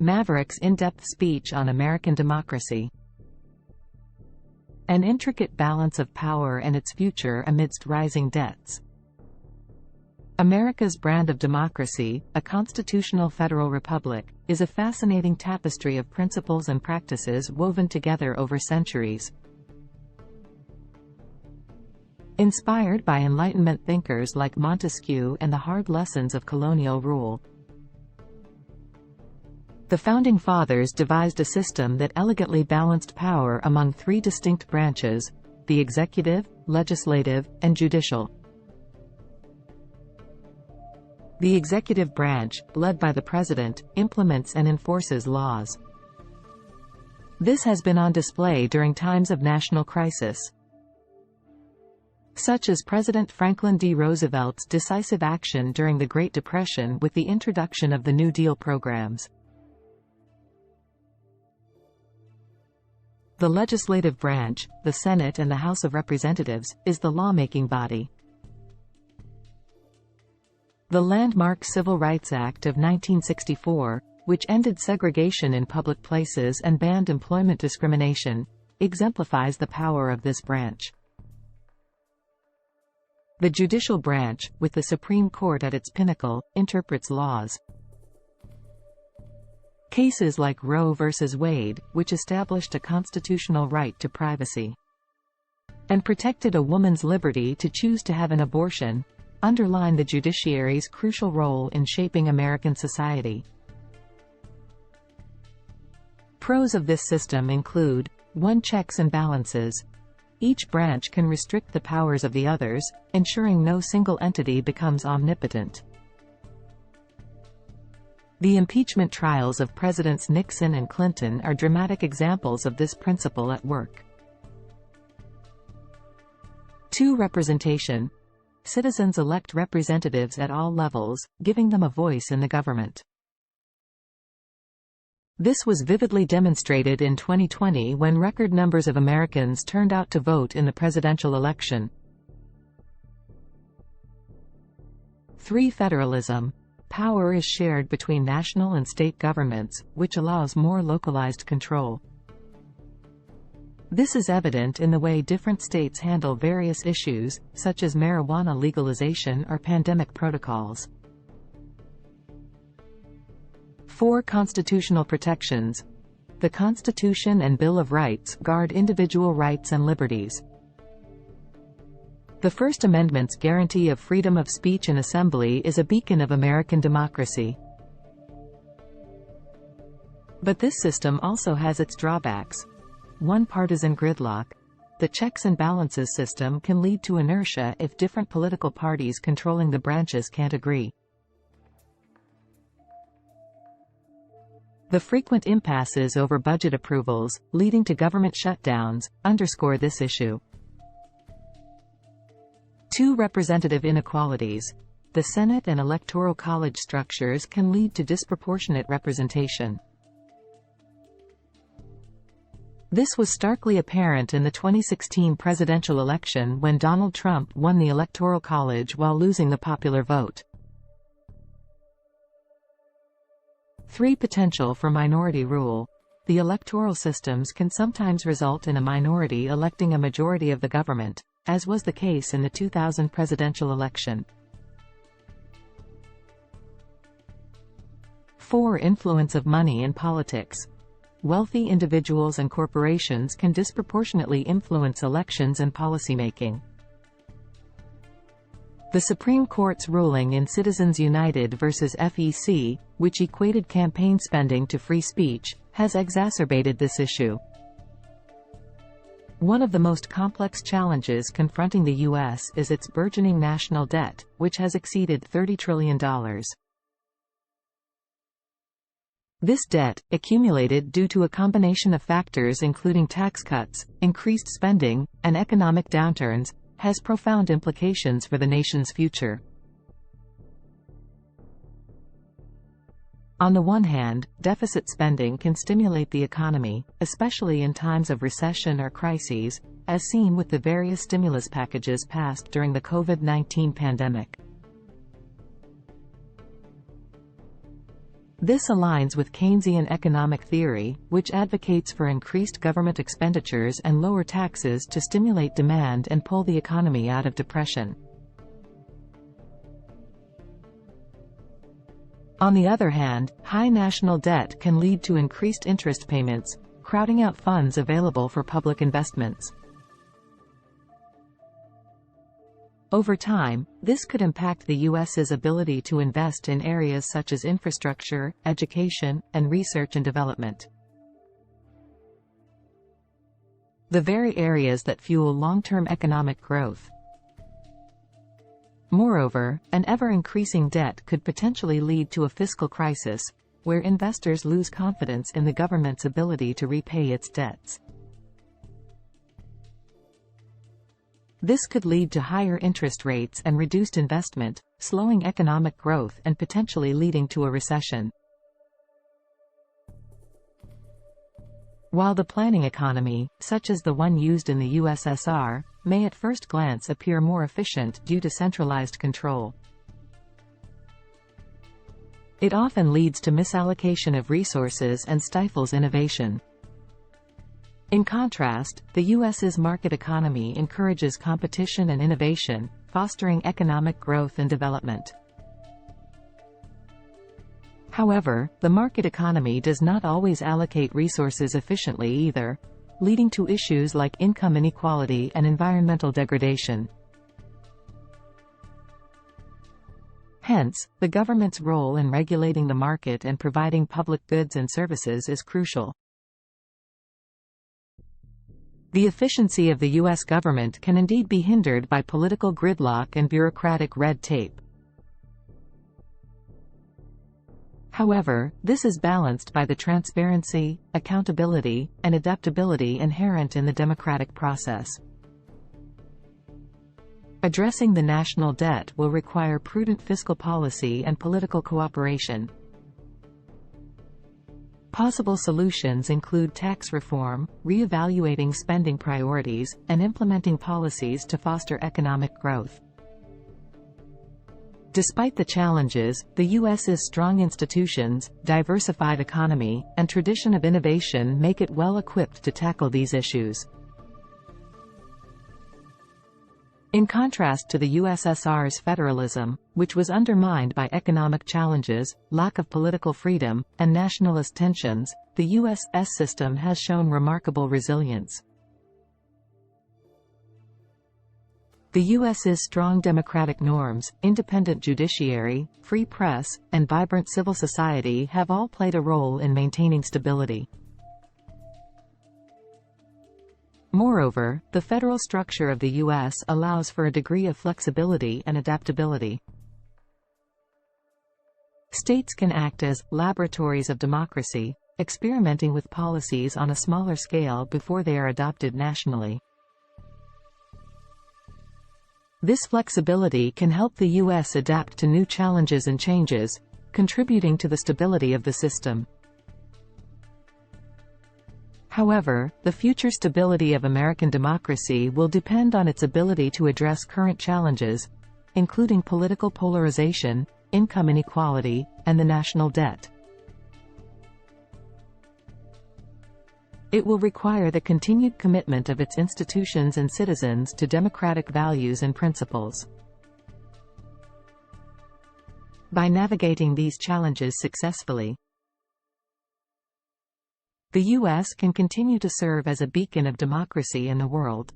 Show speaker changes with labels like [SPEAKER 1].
[SPEAKER 1] Maverick's in-depth speech on American democracy. An intricate balance of power and its future amidst rising debts. America's brand of democracy, a constitutional federal republic, is a fascinating tapestry of principles and practices woven together over centuries. Inspired by Enlightenment thinkers like Montesquieu and the hard lessons of colonial rule, the Founding Fathers devised a system that elegantly balanced power among three distinct branches: the executive, legislative, and judicial. The executive branch, led by the president, implements and enforces laws. This has been on display during times of national crisis, such as President Franklin D. Roosevelt's decisive action during the Great Depression with the introduction of the New Deal programs. The legislative branch, the Senate and the House of Representatives, is the lawmaking body. The landmark Civil Rights Act of 1964, which ended segregation in public places and banned employment discrimination, exemplifies the power of this branch. The judicial branch, with the Supreme Court at its pinnacle, interprets laws. Cases like Roe v. Wade, which established a constitutional right to privacy and protected a woman's liberty to choose to have an abortion, underline the judiciary's crucial role in shaping American society. Pros of this system include: 1. Checks and balances. Each branch can restrict the powers of the others, ensuring no single entity becomes omnipotent. The impeachment trials of Presidents Nixon and Clinton are dramatic examples of this principle at work. 2. Representation. Citizens elect representatives at all levels, giving them a voice in the government. This was vividly demonstrated in 2020 when record numbers of Americans turned out to vote in the presidential election. 3. Federalism. Power is shared between national and state governments, which allows more localized control. This is evident in the way different states handle various issues, such as marijuana legalization or pandemic protocols. 4. Constitutional protections. The Constitution and Bill of Rights guard individual rights and liberties. The First Amendment's guarantee of freedom of speech and assembly is a beacon of American democracy. But this system also has its drawbacks. 1. Partisan gridlock. The checks and balances system can lead to inertia if different political parties controlling the branches can't agree. The frequent impasses over budget approvals, leading to government shutdowns, underscore this issue. 2. Representative inequalities. The Senate and Electoral College structures can lead to disproportionate representation. This was starkly apparent in the 2016 presidential election when Donald Trump won the Electoral College while losing the popular vote. 3. Potential for minority rule. The electoral systems can sometimes result in a minority electing a majority of the government, as was the case in the 2000 presidential election. 4. Influence of money in politics. Wealthy individuals and corporations can disproportionately influence elections and policymaking. The Supreme Court's ruling in Citizens United v. FEC, which equated campaign spending to free speech, has exacerbated this issue. One of the most complex challenges confronting the U.S. is its burgeoning national debt, which has exceeded $30 trillion. This debt, accumulated due to a combination of factors including tax cuts, increased spending, and economic downturns, has profound implications for the nation's future. On the one hand, deficit spending can stimulate the economy, especially in times of recession or crises, as seen with the various stimulus packages passed during the COVID-19 pandemic. This aligns with Keynesian economic theory, which advocates for increased government expenditures and lower taxes to stimulate demand and pull the economy out of depression. On the other hand, high national debt can lead to increased interest payments, crowding out funds available for public investments. Over time, this could impact the U.S.'s ability to invest in areas such as infrastructure, education, and research and development. The very areas that fuel long-term economic growth. Moreover, an ever-increasing debt could potentially lead to a fiscal crisis, where investors lose confidence in the government's ability to repay its debts. This could lead to higher interest rates and reduced investment, slowing economic growth and potentially leading to a recession. While the planning economy, such as the one used in the USSR, may at first glance appear more efficient due to centralized control, it often leads to misallocation of resources and stifles innovation. In contrast, the U.S.'s market economy encourages competition and innovation, fostering economic growth and development. However, the market economy does not always allocate resources efficiently either, leading to issues like income inequality and environmental degradation. Hence, the government's role in regulating the market and providing public goods and services is crucial. The efficiency of the U.S. government can indeed be hindered by political gridlock and bureaucratic red tape. However, this is balanced by the transparency, accountability, and adaptability inherent in the democratic process. Addressing the national debt will require prudent fiscal policy and political cooperation. Possible solutions include tax reform, reevaluating spending priorities, and implementing policies to foster economic growth. Despite the challenges, the U.S.'s strong institutions, diversified economy, and tradition of innovation make it well equipped to tackle these issues. In contrast to the USSR's federalism, which was undermined by economic challenges, lack of political freedom, and nationalist tensions, the U.S.'s system has shown remarkable resilience. The U.S.'s strong democratic norms, independent judiciary, free press, and vibrant civil society have all played a role in maintaining stability. Moreover, the federal structure of the U.S. allows for a degree of flexibility and adaptability. States can act as laboratories of democracy, experimenting with policies on a smaller scale before they are adopted nationally. This flexibility can help the U.S. adapt to new challenges and changes, contributing to the stability of the system. However, the future stability of American democracy will depend on its ability to address current challenges, including political polarization, income inequality, and the national debt. It will require the continued commitment of its institutions and citizens to democratic values and principles. By navigating these challenges successfully, the U.S. can continue to serve as a beacon of democracy in the world.